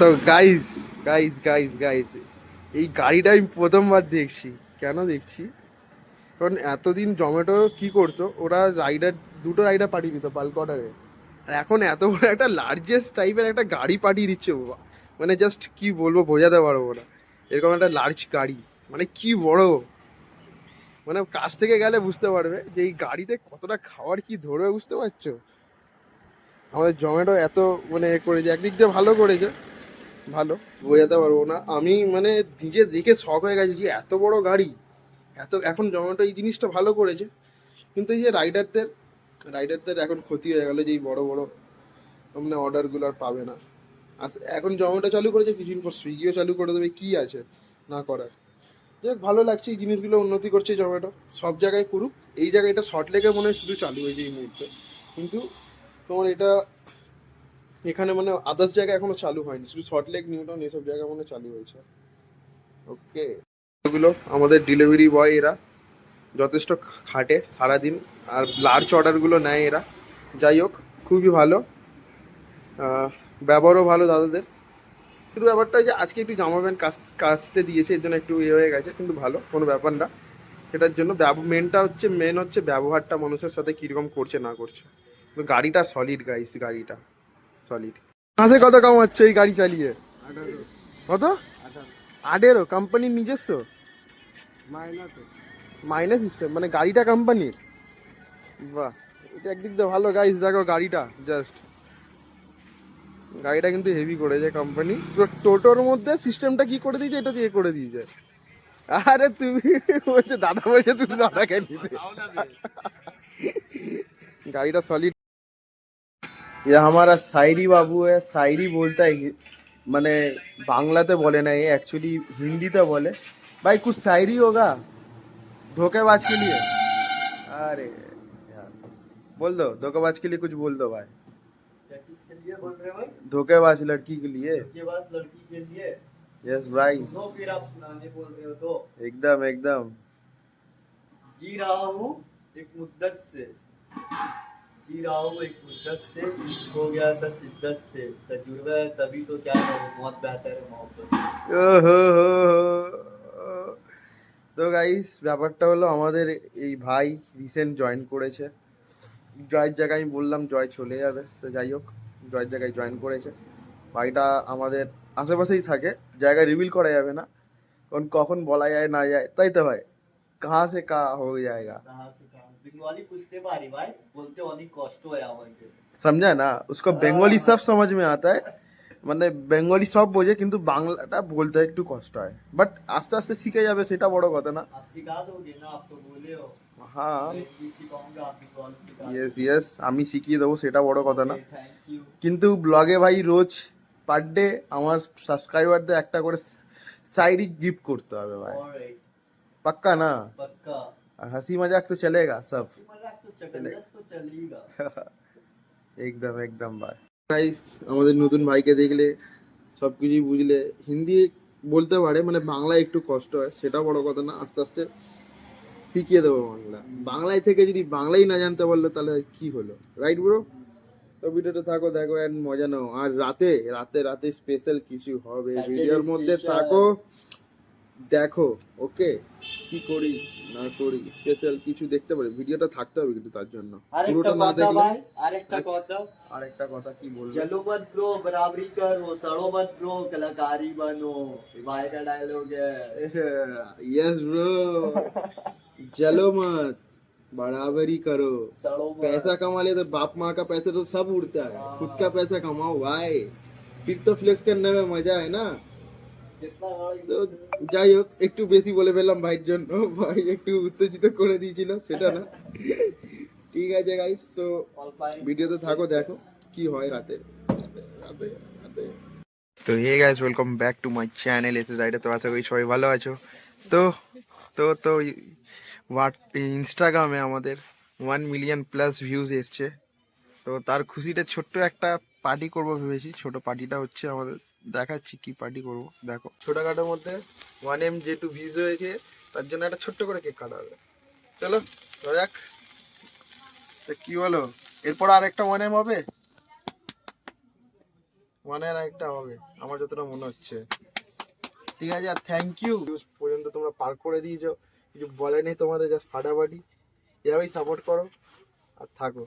তো guys guys guys guys এই গাড়িটা আমি প্রথমবার দেখছি। কেন দেখছি? কারণ এতদিন জোম্যাটো কি করতো, ওরা রাইডার দুটো রাইডার পাঠিয়ে দিত বাল্ক অর্ডারে। আর এখন এত বড় একটা লার্জেস্ট টাইপের একটা গাড়ি পাঠিয়ে দিচ্ছে বাবা। মানে জাস্ট কি বলবো, বোঝাতে পারবো না। এরকম একটা লার্জ গাড়ি, মানে কি বড়, মানে কাছ থেকে গেলে বুঝতে পারবে যে এই গাড়িতে কতটা খাবার কি ধরবে, বুঝতে পারছো? আমাদের জোম্যাটো এত মানে করেছে, একদিক দিয়ে ভালো করেছে, ভালো বোঝাতে পারবো না আমি। মানে নিজে দেখে শখ হয়ে গেছি যে এত বড় গাড়ি, এত এখন জোম্যাটো এই জিনিসটা ভালো করেছে। কিন্তু এই যে রাইডারদের এখন ক্ষতি হয়ে গেল যে এই বড় বড় মানে অর্ডারগুলো আর পাবে না। এখন জোম্যাটো চালু করেছে, কিছুদিন পর সুইগিও চালু করে দেবে, কি আছে না করার। যাই হোক, ভালো লাগছে এই জিনিসগুলো উন্নতি করছে জোম্যাটো, সব জায়গায় করুক। এই জায়গায় এটা শর্ট লেগে মনে হয় শুধু চালু হয়েছে এই মুহূর্তে, কিন্তু তোমার এটা এখানে মানে আদার্স জায়গায় এখনো চালু হয়নি, শুধু সল্ট লেক, নিউটাউন এসব জায়গায় মনে হয় চালু হয়েছে। ওকে, এগুলো আমাদের ডেলিভারি বয়, এরা যথেষ্ট খাটে সারাদিন, আর লার্জ অর্ডারগুলো নেয় এরা। যাই হোক, খুবই ভালো, ব্যবহারও ভালো দাদাদের। শুধু ব্যাপারটা যে আজকে একটু জামা প্যান্ট কাচতে দিয়েছে, এর জন্য একটু ইয়ে হয়ে গেছে, কিন্তু ভালো, কোনো ব্যাপার না। সেটার জন্য মেন হচ্ছে ব্যবহারটা মানুষের সাথে কীরকম করছে না করছে। কিন্তু গাড়িটা সলিড গাইস, গাড়িটা সলিড। মাসে কত কামাচ্ছ এই গাড়ি চালিয়ে? 18 কত? 18 18? কোম্পানির নিজস্ব? মাইনাসে। মাইনে সিস্টেম, মানে গাড়িটা কোম্পানির? বাহ, এটা একদিক দিয়ে ভালো গাইস। দেখো গাড়িটা, জাস্ট গাড়িটা কিন্তু হেভি করেছে কোম্পানি। পুরো টোটোর মধ্যে সিস্টেমটা কি করে দিয়েছে, এটা দিয়ে করে দিয়েছে। আরে তুমি বলছে দাদা, বলছে তুমি দাদাকে নিতে। गाड़ी सॉलिड। ये हमारा शायरी बाबू है, शायरी बोलता है मैंने बांग्लाते बोले ना, ये एक्चुअली हिंदी तो बोले। भाई कुछ शायरी होगा धोखेबाज के लिए? अरे यार, बोल दो धोखेबाज के लिए, कुछ बोल दो भाई। क्या चीज के लिए बोल रहे हो भाई? धोखेबाज लड़की के लिए। धोखेबाज लड़की के लिए? यस भाई, सुनो फिर आप सुनाने बोल रहे हो तो। एकदम एकदम। जी रहा हूँ एक मुद्दत से, जी रहा हूँ एक मुद्दत से, इश्क हो गया था शिद्दत से, तजुर्बा है तभी तो क्या करूँ, बहुत बेहतर है मोहब्बत से। তো গাইস, ব্যাপারটা হলো আমাদের এই ভাই রিসেন্ট জয়েন করেছে। জয়ের জায়গায় আমি বললাম জয় চলে যাবে, তো যাই হোক, জয়ের জায়গায় জয়েন করেছে। ভাইটা আমাদের আশেপাশেই থাকে, জায়গা রিভিল করা যাবে না, কারণ কখন বলা যায় না যায়, তাই তো ভাই? কাহা সে কাহা হয়ে যায়গা। कहाँ से कहाँ बंगाली पूछते पारी भाई बोलते অনেক কষ্ট হয় আমাকে। समझा ना, उसको बेंगोली सब समझ में आता है, মানে বেঙ্গলি সব বোঝে, কিন্তু বাংলাটা বলতে একটু কষ্ট হয়। বাট আস্তে আস্তে শিখে যাবে, সেটা বড় কথা না। आप सिखा दोगे ना, आप तो बोले हो। হ্যাঁ, मैं हिंदी सिखाऊंगा, आप बंगाली सिखा ইয়েস दोगे। ইয়েস, আমি শিখিয়ে দেবো, সেটা বড় কথা না। Okay thank you. কিন্তু ব্লগে ভাই রোজ পার ডে আমার সাবস্ক্রাইবারদের একটা করে শায়রি গিফট করতে হবে ভাই। ऑलराइट পাক্কা না? पक्का। আর হাসি মজাক তো চলেগা সব। हंसी मजाक तो चकंदस तो चलेगा। একদম একদম ভাই। গাইস, আমাদের নতুন ভাইকে দেখলে সব কিছুই বুঝলে। হিন্দি বলতে পারে, মানে বাংলায় একটু কষ্ট হয়, সেটা বড় কথা না। আস্তে আস্তে শিখিয়ে দেবো বাংলা। বাংলায় থেকে যদি বাংলাই না জানতে পারলো তাহলে কি হলো, রাইট ব্রো? তো ভিডিওটা থাকো, দেখো এন্ড মজা নাও। আর রাতে রাতে রাতে স্পেশাল কিছু হবে, ভিডিওর মধ্যে থাকো, দেখো। ওকে, কি করি না করি স্পেশাল কিছু দেখতে পারি, ভিডিওটা থাকতে হবে কিন্তু তার জন্য। আরেকটা পুরোটা না কথা দেখলে। ভাই, আরেকটা কথা, আরেকটা কথা কি বলবো? जलो मत ब्रो, बराबरी करो, सड़ो मत ब्रो, कलाकारी बनो। ये भाई का डायलॉग है। यस ब्रो, चलो मत, बराबरी करो। सड़ो मत। पैसा कमा ले तो बाप माँ का पैसा तो सब उड़ता है, खुद का पैसा कमाओ भाई, फिर तो फ्लेक्स करने में मजा है ना। जितना बड़ा তো যাই হোক, একটু বেশি বলে ফেললাম ভাইয়ের জন্য, ভাই একটু উত্তেজিত করে দিয়েছিল, সেটা না। ঠিক আছে গাইস, তো ऑल फाइन। ভিডিওতে থাকো, দেখো কি হয় রাতে রাতে রাতে রাতে। তো hey guys, welcome back to my channel S rider. তো আশা করি সবাই ভালো আছো। তো তো তো হোয়াট, ইনস্টাগ্রামে আমাদের 1 মিলিয়ন প্লাস ভিউজ এসছে। তো তার খুশিতে ছোট্ট একটা পার্টি করবো ভেবেছি। ছোট পার্টিটা হচ্ছে আমাদের, দেখাচ্ছি কি পার্টি করব। দেখো, ছোটখাটোর মধ্যে 1M যেহেতু ভিউজ হয়েছে, তার জন্য একটা ছোট্ট করে কেক কাটা হবে। চলো ধরা যাক, তো কি বলো, এরপর আর একটা 1M হবে। ওয়ানে আর একটা হবে আমার যতটা মনে হচ্ছে। ঠিক আছে, আর থ্যাংক ইউ পর্যন্ত তোমরা পার করে দিয়েছো, কিছু বলেনি তোমাদের, জাস্ট ফাটাফাটি এভাবেই সাপোর্ট করো আর থাকো।